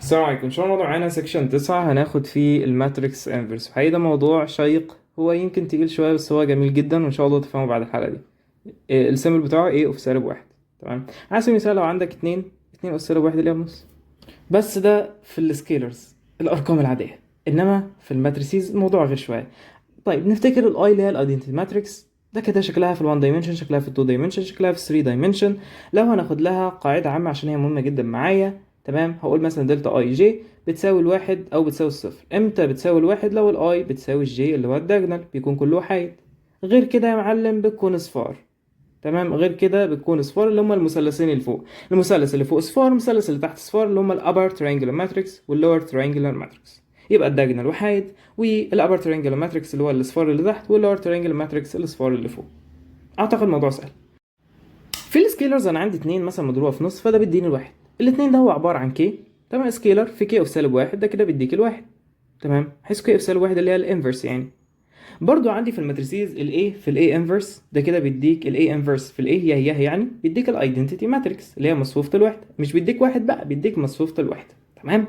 السلام عليكم. ان شاء الله موضوع معانا سيكشن 9 هناخد فيه الماتريكس انفرس. الحقيقة ده موضوع شيق، هو يمكن تقيل شوية بس هو جميل جدا وان شاء الله تفهمه بعد الحلقة دي. السيمبل بتاعه a اوف سالب واحد. تمام، على سبيل المثال لو عندك اتنين اس سالب واحد اللي هي بنص، بس ده في السكيلرز الارقام العادية، انما في الماتريسيز الموضوع غير شوية. طيب نفتكر الاي اللي هي الايدنتي ماتريكس، ده كده شكلها في ال1 دايمنشن، شكلها في ال2 دايمنشن، شكلها في ال3 دايمنشن. لو هناخد لها قاعدة عامة عشان هي مهمة جدا معايا، تمام، هقول مثلا دلتا اي جي بتساوي الواحد او بتساوي الصفر. امتى بتساوي الواحد؟ لو الاي بتساوي الجي اللي هو الدايجونال، بيكون كله حيد. غير كده يا معلم بتكون اصفار. تمام، غير كده بتكون اصفار اللي هم المثلثين اللي فوق. المثلث اللي فوق اصفار، المثلث اللي تحت اصفار، اللي هم الابر ترينجلر ماتريكس واللور ترينجلر ماتريكس. يبقى الدايجونال وحيد، والابر ترينجلر ماتريكس اللي هو الاصفار اللي تحت، واللور ترينجلر ماتريكس الاصفار اللي فوق. اعتقد الموضوع سهل. في السكيلرز انا عندي اتنين مثلا مضروبه في نص، فده بيديني الواحد. الاتنين ده هو عباره عن كي، تمام، سكيلر في كي اوف سالب واحد، ده كده بيديك الواحد. تمام، حيث كي اوف سالب واحد اللي هي الانفرس يعني. برضو عندي في الماتريسيز الاي في الاي انفرس، ده كده بيديك الاي انفرس في الاي هي يعني بيديك الايدنتيتي ماتريكس اللي هي مصفوفه الوحده، مش بيديك واحد بقى، بيديك مصفوفه الوحده. تمام.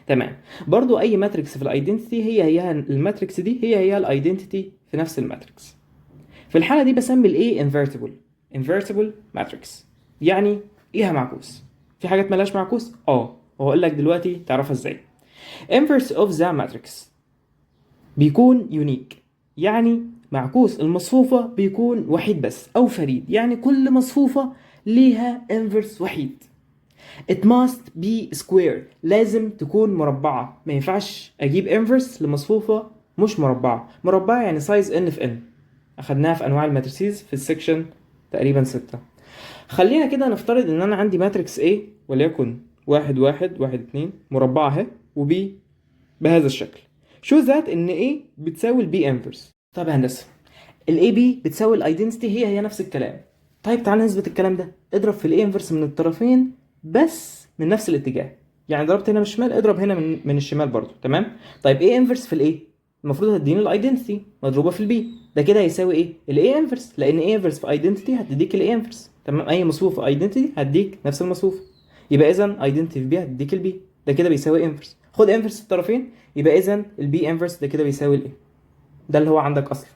تمام. برضو اي ماتريكس في الايدنتيتي هي الماتريكس دي هي الايدنتيتي في نفس الماتريكس. في الحاله دي بسمي الاي انفيرتبل ماتريكس، يعني ليها معكوس. في حاجات ملهاش معكوس، وهقول لك دلوقتي تعرفها ازاي. inverse of the matrix بيكون يونيك، يعني معكوس المصفوفة بيكون وحيد بس أو فريد، يعني كل مصفوفة ليها انفرس وحيد. It must be square، لازم تكون مربعة، ما ينفعش أجيب انفرس لمصفوفة مش مربعة. مربعة يعني سايز n في n، أخدناها في أنواع الماتريسيز في السكشن تقريبا 6. خلينا كده نفترض إن أنا عندي ماتريكس A وليكن واحد واحد واحد اتنين مربعة اهي، وB بهذا الشكل. شو ذات ان A بتساوي البي انفرس. طيب يا هندسه، الاي بي بتساوي الايدنتيتي هي نفس الكلام. طيب تعالى نثبت الكلام ده. اضرب في الاي انفرس من الطرفين بس من نفس الاتجاه، يعني ضربت هنا من الشمال اضرب هنا من الشمال برضو. تمام. طيب ايه انفرس في الاي؟ المفروض هتديني الايدنتيتي مضروبه في البي، ده كده هيساوي ايه؟ الاي انفرس، لان اي انفرس في ايدنتيتي هتديك الاي انفرس. تمام، اي مصفوف في ايدنتيتي هتديك نفس المصفوف. يبقى اذا ايدنتيتي في بي هتديك البي، ده كده بيساوي انفرس. خد انفرس الطرفين، يبقى اذا البي انفرس ده كده بيساوي الايه، ده اللي هو عندك اصلا.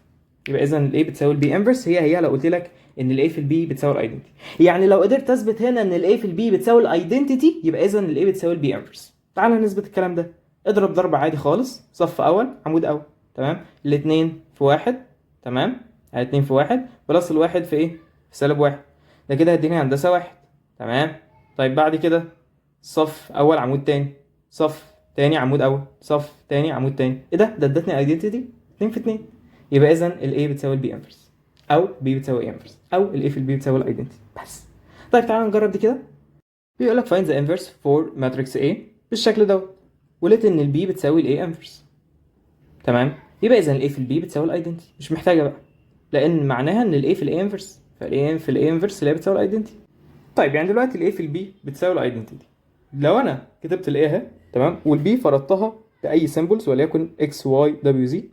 يبقى اذا الاي بتساوي البي انفرس، هي لو قلت لك ان الاي في البي بتساوي الايدنتيتي. يعني لو قدرت اثبت هنا ان الاي في البي بتساوي الايدنتيتي، يبقى اذا الاي بتساوي البي انفرس. تعال نثبت الكلام ده. اضرب ضرب عادي خالص، صف اول عمود اول. تمام، الاتنين في واحد. تمام، اتنين في واحد بلس الواحد في ايه؟ في سالب واحد، ده كده هيديني هندسه واحد. تمام. طيب بعد كده صف اول عمود تاني، صف تاني عمود اول، صف تاني عمود تاني. ايه ده ادتني ايدنتيتي 2 في 2. يبقى اذا الاي بتساوي البي انفرس، او بي بتساوي اي انفرس، او الاي في البي بتساوي الايدنتيتي بس. طيب تعالى نجرب دي كده. بيقول لك find the inverse for matrix A بالشكل دوت، ولقيت ان البي بتساوي الاي انفرس. تمام، يبقى اذا الاي في البي بتساوي الايدنتيتي، مش محتاجه بقى، لان معناها ان الاي في الاي انفرس، فالاي في الاي انفرس اللي هي بتساوي الايدنتيتي. طيب يعني دلوقتي الاي في البي بتساوي الايدنتيتي. لو انا كتبت الاي اهي، تمام، والبي فرضتها باي سيمبلز وليكن اكس واي دبليو زي،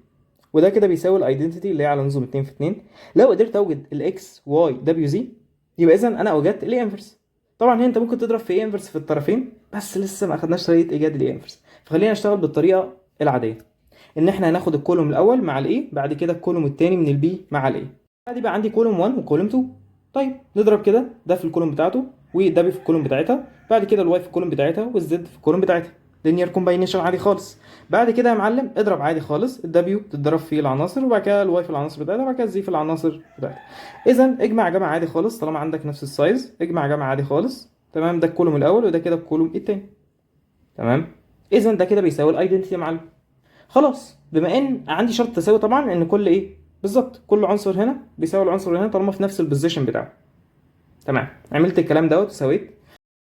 وده كده بيساوي الايدنتيتي اللي هي على نظم 2 في 2. لو قدرت اوجد الاكس واي دبليو زي، يبقى اذا انا اوجدت الاي انفرس. طبعا هنا انت ممكن تضرب في اي انفرس في الطرفين، بس لسه ما اخدناش طريقه ايجاد الاي انفرس، فخلينا نشتغل بالطريقه العاديه، ان احنا هناخد الكولوم الاول مع الاي، بعد كده الكولوم الثاني من البي مع الاي. بعد يبقى عندي كولوم 1 وكولوم 2. طيب نضرب كده، ده في الكولوم بتاعته والدبليو في الكولوم بتاعتها، بعد كده الواي في الكولوم بتاعتها والزد في الكولوم بتاعتها. لينير كومباينيشن عادي خالص. بعد كده يا معلم اضرب عادي خالص، الدبليو تتضرب في العناصر، وبعد كده الواي في العناصر بتاعتها، وبعد كده الزي في العناصر بتاعتها. اذا اجمع جمع عادي خالص طالما عندك نفس السايز، اجمع جمع عادي خالص. تمام، ده الكولوم الاول وده كده الكولوم الثاني. تمام، اذا ده كده بيساوي الايدنتيتي يا معلم. خلاص، بما ان عندي شرط تساوي طبعا ان كل ايه بالظبط، كل عنصر هنا بيساوي العنصر هنا طالما في نفس البوزيشن بتاعه. تمام، عملت الكلام دوت وسويت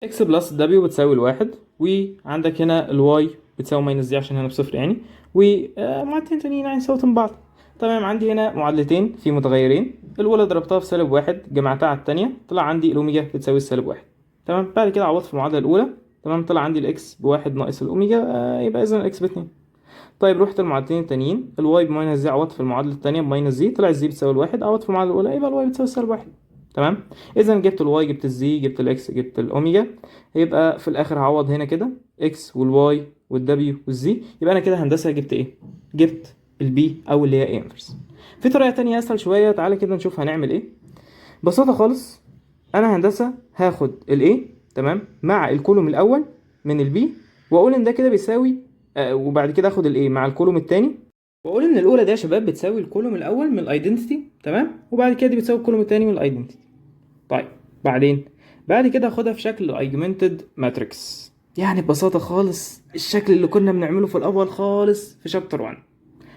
اكس بلس دبليو بتساوي الواحد، وعندك هنا الواي بتساوي ماينس دي عشان هنا بصفر يعني، ومعادلتين تانيين يعني ساوتهم بعض. تمام، عندي هنا معادلتين في متغيرين، الاولى ضربتها في سالب واحد جمعتها على الثانيه طلع عندي الاوميجا بتساوي السالب واحد. تمام، بعد كده عوضت في المعادله الاولى. تمام، طلع عندي الاكس بواحد ناقص الاوميجا، يبقى اذا الاكس باتنين. طيب رحت المعادلتين التانيين، الواي بماينس زي عوضت في المعادله الثانيه بماينس زي، طلع الزي بتساوي الواحد، عوضت في المعادله الاولى يبقى الواي بتساوي السالب واحد. تمام. اذا جبت الواي، جبت الزي، جبت الاكس، جبت الاوميجا، يبقى في الاخر هعوض هنا كده اكس والواي والدبليو والزي، يبقى انا كده هندسه جبت ايه؟ جبت البي او اللي هي اي انفرس. في طريقه تانية اسهل شويه، تعالى كده نشوف هنعمل ايه. ببساطه خالص، انا هندسه هاخد الاي تمام مع الكولوم الاول من البي، واقول ان ده كده بيساوي وبعد كده اخد الاي مع الكولوم التاني، واقول ان الاولى دي يا شباب بتساوي الكولوم الاول من الايدنتيتي تمام، وبعد كده دي بتساوي الكولوم التاني من الايدنتيتي. طيب بعدين بعد كده اخدها في شكل ايجمنتد ماتريكس، يعني ببساطه خالص الشكل اللي كنا بنعمله في الاول خالص في شابتر 1.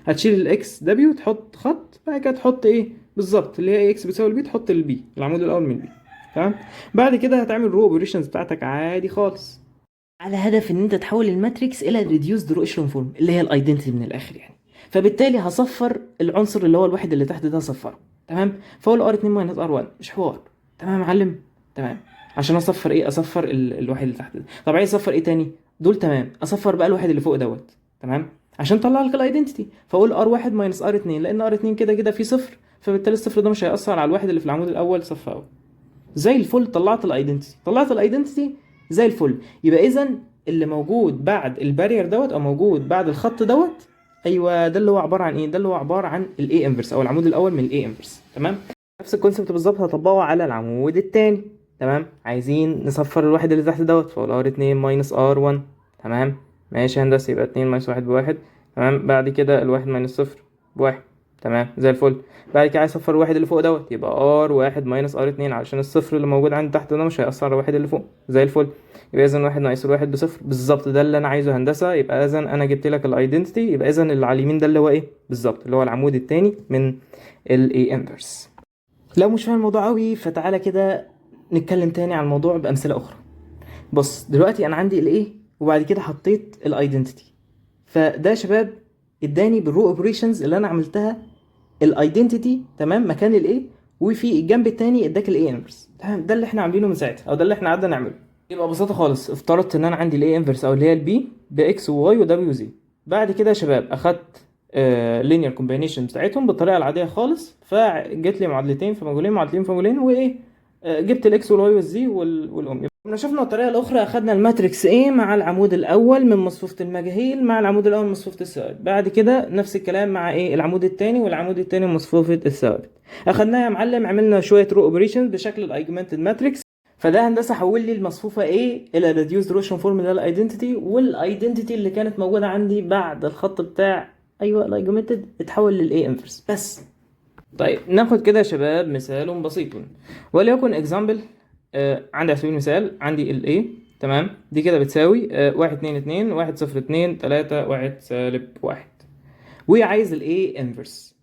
هتشيل الاكس دبليو، تحط خط، بعد كده تحط ايه بالظبط اللي هي اكس بتساوي البي، تحط البي العمود الاول من البي تمام. بعد كده هتعمل رو اوبريشنز بتاعتك عادي خالص، على هدف ان انت تحول الماتريكس الى ريديوسد رو اشلون فورم اللي هي الايدنتيتي من الاخر يعني. فبالتالي هصفر العنصر اللي هو الواحد اللي تحت ده، هصفره تمام. فاقول ار 2 ماينس ار 1 مش حوار، تمام يا معلم. تمام. عشان اصفر ايه؟ اصفر الواحد اللي تحت ده. طب عايز اصفر ايه تاني؟ دول تمام. اصفر بقى الواحد اللي فوق دوت تمام، عشان طلع لك الايدنتيتي. فاقول ار 1 ماينس ار 2، لان ار 2 كده كده فيه صفر، فبالتالي الصفر ده مش هيأثر على الواحد اللي في العمود الاول، صفره. زي الفل، طلعت الايدنتيتي، طلعت الايدنتيتي زي الفل. يبقى اذا اللي موجود بعد البارير دوت او موجود بعد الخط دوت، ايوه ده اللي هو عباره عن ايه؟ ده اللي هو عباره عن الاي انفرس او العمود الاول من الاي انفرس تمام. نفس الكونسبت بالظبط هطبقه على العمود الثاني تمام. عايزين نصفر الواحد اللي تحت دوت، فاقول ار 2 ماينس ار 1 تمام. ماشي يا هندسه، يبقى 2 ماينس 1 بواحد تمام. بعد كده الواحد ماينس صفر بواحد تمام زي الفل. بعد كده عايز اصفر الواحد اللي فوق دوت، يبقى ار 1 ماينس ار 2 علشان الصفر اللي موجود عند تحت ده مش هيأثر على الواحد اللي فوق زي الفل. يبقى اذا واحد ناقص الواحد بصفر بالظبط، ده اللي انا عايزه هندسه. يبقى اذا انا جبت لك الايدنتيتي، يبقى اذا اللي على اليمين ده اللي هو ايه بالظبط؟ اللي هو العمود الثاني من الاي انفرس. لو مش فاهم الموضوع قوي فتعالى كده نتكلم تاني عن الموضوع بامثله اخرى. بص دلوقتي انا عندي الايه وبعد كده حطيت الايدنتيتي، فده يا شباب اداني بالرو اوبريشنز اللي انا عملتها الايدنتيتي تمام مكان الايه، وفي الجنب التاني اداك الاي انفرس تمام. ده اللي احنا عاملينه من ساعتها، او ده اللي احنا قعدنا نعمله. يبقى ببساطه خالص افترضت ان انا عندي الاي انفرس او اللي هي البي باكس وواي ودبليو زي. بعد كده يا شباب اخدت لينير كومبينيشن بتاعتهم بالطريقه العاديه خالص، فجت لي معادلتين في مجهولين، معادلتين في مجهولين، وايه جبت الاكس والواي والزي والام. كنا شفنا الطريقه الاخرى، اخدنا الماتريكس A مع العمود الاول من مصفوفه المجاهيل مع العمود الاول من مصفوفه الثوابت. بعد كده نفس الكلام مع ايه العمود الثاني والعمود الثاني من مصفوفه الثوابت. اخدناها يا معلم، عملنا شويه رو اوبريشنز بشكل الايجمنتد ماتريكس. فده هندسه حول لي المصفوفه A الى ريديوسد روشن فورم اللي هي الايدنتيتي، والايدنتيتي اللي كانت موجوده عندي بعد الخط بتاع ايوه الايجمنتد اتحول للاي انفرس بس. طيب ناخد كده يا شباب مثال بسيط، وليكن اكزامبل. عندي على سبيل المثال عندي ال A تمام، دي كده بتساوي 1 2 2 1 0 2 3 1 سالب 1، وعايز ال A inverse.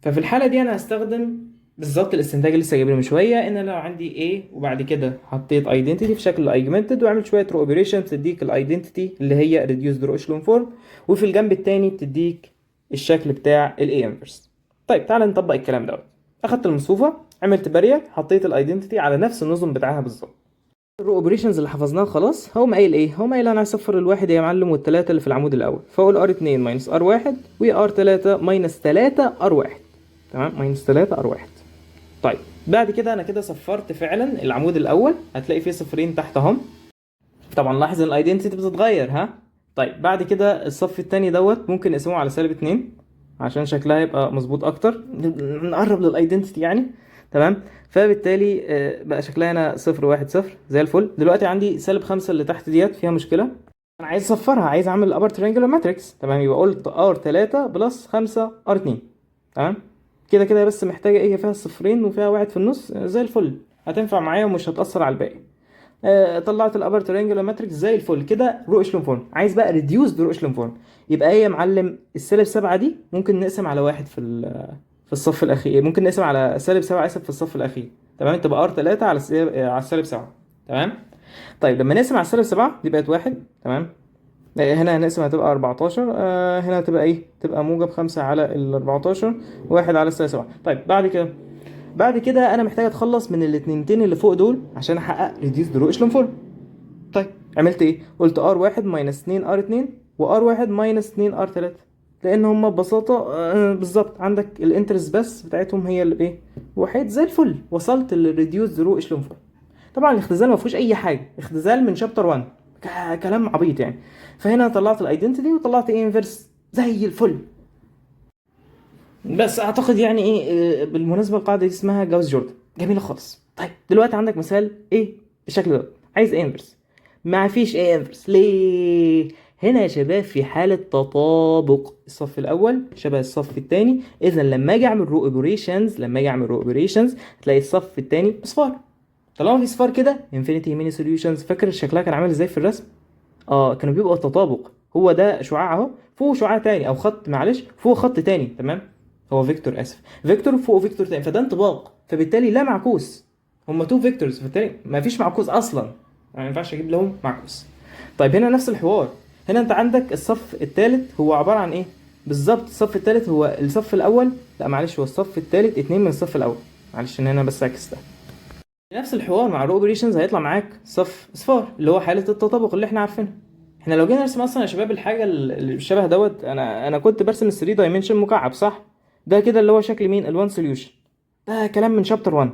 ففي الحالة دي أنا هستخدم بالظبط الاستنتاج اللي لسه جايبينه من شوية، إن لو عندي A وبعد كده حطيت identity في شكل augmented وعملت شوية row operation بتديك ال identity اللي هي reduced row echelon form، وفي الجنب التاني بتديك الشكل بتاع ال A inverse. طيب تعالى نطبق الكلام دوت. أخدت المصفوفة، عملت بارير، حطيت الايدنتيتي على نفس النظم بتاعها بالظبط. الرو اوبريشنز اللي حفظناها خلاص، هقوم قايل ايه؟ هقوم قايل انا عايز اصفر الواحد يا معلم والثلاثه اللي في العمود الاول، فاقول ار 2 ماينس ار 1 وار 3 ماينس 3 ار 1 تمام، ماينس 3 ار 1. طيب بعد كده انا كده صفرت فعلا العمود الاول، هتلاقي فيه صفرين تحت اهم. طبعا لاحظ ان الايدنتيتي بتتغير ها. طيب بعد كده الصف الثاني دوت ممكن نقسمه على سالب 2 عشان شكلها يبقى مظبوط اكتر، نقرب للايدنتيتي يعني تمام. فبالتالي بقى شكلها هنا 0 1 0 زي الفل. دلوقتي عندي سالب 5 اللي تحت ديت فيها مشكله، انا عايز اصفرها، عايز اعمل الابر ترينجلر ماتريكس تمام. يبقى قلت ار 3 بلس 5 ار 2 تمام. كده كده بس محتاجه ايه؟ فيها صفرين وفيها واحد في النص زي الفل، هتنفع معايا ومش هتاثر على الباقي. طلعت الابر ترينجلر ماتريكس زي الفل كده، رو اشلون فورم. عايز بقى ريديوسد رو اشلون فورم، يبقى ايه يا معلم؟ السالب 7 دي ممكن نقسم على واحد في الصف الاخير، ممكن نقسم على سالب 7 اسف في الصف الاخير تمام، تبقى ار 3 على السالب 7 تمام. طيب لما نقسم على السالب 7 دي بقت واحد تمام. هنا هنقسم هتبقى 14، هنا هتبقى ايه؟ تبقى موجب 5 على ال 14 واحد على السالب 7. طيب بعد كده انا محتاج اتخلص من الاثنينتين اللي فوق دول عشان احقق ريديوسد رو اشلون فورم. طيب عملت ايه؟ قلت ار 1 ماينس 2 ار 2 وار 1 ماينس 2 ار 3 لان هم ببساطه بالظبط عندك الانترست بس بتاعتهم هي اللي ايه وحيد زي الفل. وصلت للريديوس رو اشلون فورم. طبعا الاختزال ما فيهوش اي حاجه، اختزال من شابتر 1 كلام عبيط يعني. فهنا طلعت الايدنتيتي وطلعت ايه انفرس زي الفل. بس اعتقد يعني ايه بالمناسبه القاعده دي اسمها جاوس جوردن، جميله خالص. طيب دلوقتي عندك مثال ايه بالشكل ده، عايز ايه انفرس، ما فيش ايه انفرس ليه. هنا يا شباب في حالة تطابق الصف الأول شبه الصف الثاني، إذا لما أجي أعمل رو أوبريشنز هتلاقي الصف الثاني أصفار. طالما في صفار كده انفينيتي ميني سوليوشنز، فاكر شكلها كان عامل إزاي في الرسم؟ كانوا بيبقوا تطابق. هو ده شعاع اهو، فوق شعاع تاني او خط، معلش فوق خط تاني، تمام. هو فيكتور، اسف، فيكتور فوق فيكتور تاني، فده انطباق، فبالتالي لا معكوس. هما تو فيكتورز، فبالتالي ما فيش معكوس اصلا، ما ينفعش اجيب لهم معكوس. طيب هنا نفس الحوار، هنا انت عندك الصف الثالث هو عباره عن ايه بالظبط؟ الصف الثالث هو الصف الاول، لا معلش هو الصف الثالث اتنين من الصف الاول، معلش ان انا بس عكستها. نفس الحوار مع الرو اوبريشنز هيطلع معاك صف اصفار اللي هو حاله التطابق اللي احنا عارفينها. احنا لو جينا نرسم اصلا يا شباب الحاجه اللي بالشبه دوت، انا كنت برسم ال 3 دايمنشن مكعب صح؟ ده كده اللي هو شكل مين؟ ال1 سوليوشن. ده كلام من شابتر 1.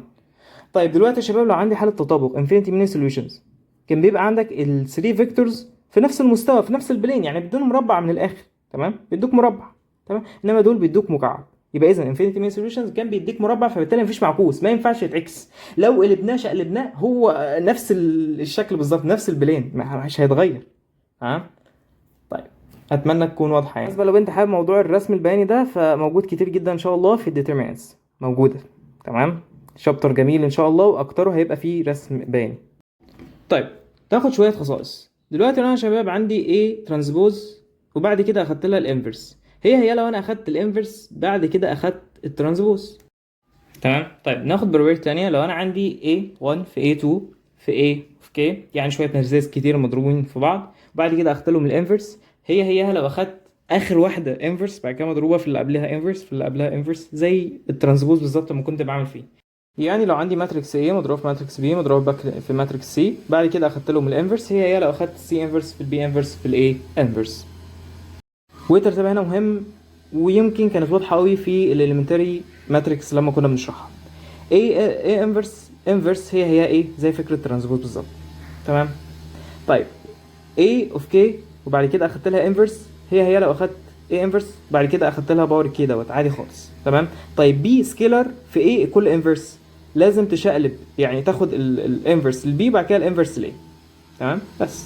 طيب دلوقتي يا شباب لو عندي حاله تطابق انفينيتي ميني سوليوشنز، كان بيبقى عندك ال 3 فيكتورز في نفس المستوى في نفس البلين، يعني بيدونا مربع من الاخر، تمام، بيدوك مربع، تمام، انما دول بيدوك مكعب. يبقى اذا انفينيتي ميني سوليوشنز كان بيديك مربع، فبالتالي مفيش معكوس، ما ينفعش يتعكس. لو قلبناه هو نفس الشكل بالظبط، نفس البلين، مش هيتغير. ها طيب اتمنى تكون واضحه يعني. بالنسبه لو انت حابب موضوع الرسم البياني ده، فموجود كتير جدا ان شاء الله في الديترمينانتس، موجوده، تمام، شابتر جميل ان شاء الله، واكتره هيبقى فيه رسم بياني. طيب ناخد شويه خصائص دلوقتي. انا يا شباب عندي ايه ترانسبوز، وبعد كده اخدت لها الانفرس، هي لو انا اخدت الانفرس بعد كده اخدت الترانسبوز، تمام. طيب ناخد بروبرتي تانية، لو انا عندي A1 في A2 في A في K، يعني شوية ماتريسز كتير مضروبين في بعض، وبعد كده اخدت لهم الانفرس، هي لو اخدت اخر واحدة انفرس بعد كده مضروبة في اللي قبلها انفرس في اللي قبلها انفرس، زي الترانسبوز بالظبط لما كنت بعمل فيه. يعني لو عندي ماتريكس A مضروبة في ماتريكس B مضروبة في ماتريكس C، بعد كده اخدت لهم الانفرس، هي لو اخدت C انفرس في البي انفرس في الاي انفرس. والترتيب هنا مهم، ويمكن كانت واضحة قوي في الاليمنتري ماتريكس لما كنا بنشرحها. A انفرس هي ايه زي فكرة الترانسبوز بالظبط، تمام. طيب A of K وبعد كده اخدت لها انفرس، هي لو اخدت A انفرس بعد كده اخدت لها باور K دوت عادي خالص، تمام. طيب B سكيلر في A كل انفرس لازم تشقلب، يعني تاخد الانفرس للبي بعد كده الانفرس لA، تمام. بس